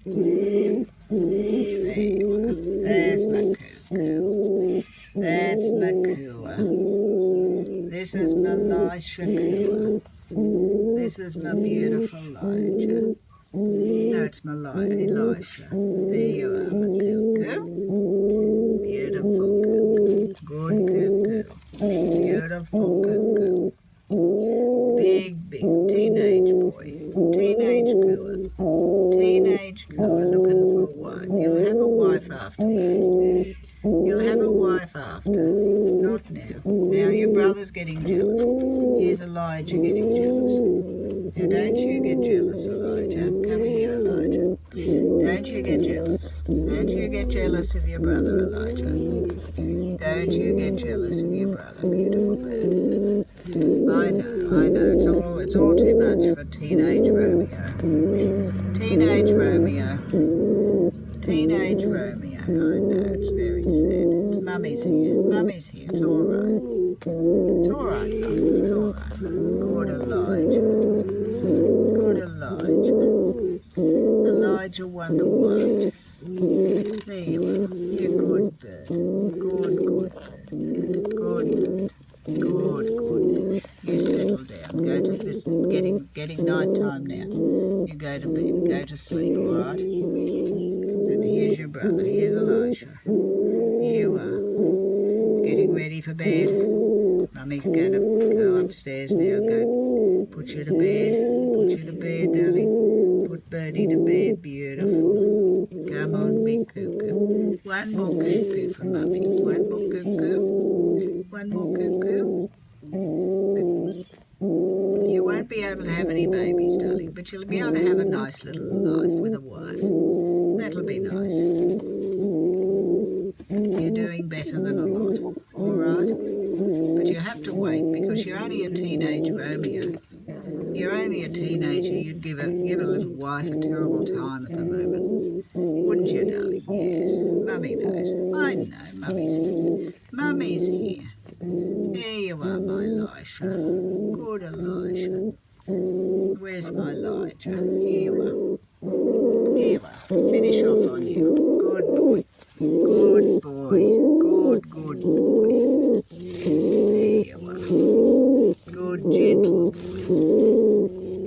There you are. There's my cuckoo. That's my cooer. This is my Elisha cooer. This is my beautiful Elijah. No, it's my Elisha. There you are, my cuckoo. Beautiful cuckoo. Good cuckoo. Beautiful cuckoo. Big teenage boy. Teenage cooer. Teenage cooer looking for a wife. You'll have a wife after this. You'll have a wife after. Not now. Now your brother's getting jealous. Here's Elijah getting jealous. Now don't you get jealous, Elijah. Come here, Elijah. Don't you get jealous. Don't you get jealous of your brother, Elijah. Don't you get jealous of your brother, beautiful bird. I know. It's all too much for teenage Romeo. Teenage Romeo. Teenage Romeo. I know, it's very sad. Mummy's here. Mummy's here. It's all right. It's all right, love. It's all right. Good Elijah. Good Elijah. Elijah won the world. There you are. You're a good bird. Good bird. Good bird. Good. You settle down. Go to this. Getting night time now. You go to bed. Go to sleep, all right? And here's your brother. Here's Elisha. Here you are. Getting ready for bed. Mummy's going to go upstairs now. Go. Put you to bed. Put you to bed, darling. Put Birdie to bed. Beautiful. Come on, big cuckoo. One more cuckoo for Mummy. One more cuckoo. One more cuckoo. You won't be able to have any babies, darling, but you'll be able to have a nice little life with a wife. That'll be nice. You're doing better than a lot, all right? But you have to wait because you're only a teenage Romeo. You're only a teenager. You'd give a little wife a terrible time at the moment. Wouldn't you, darling? Yes. Mummy knows. I know. Mummy's here. Mummy's here. There you are, my Elisha. Good Elisha. Where's my Elijah? Here you are. Here you are. Finish off on you. Good boy. Good boy. Good boy. There you are. Good, gentle boy.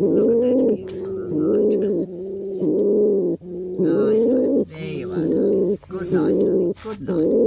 Look at that beautiful Elijah. I know. There you are, darling. Good night, darling. Good night.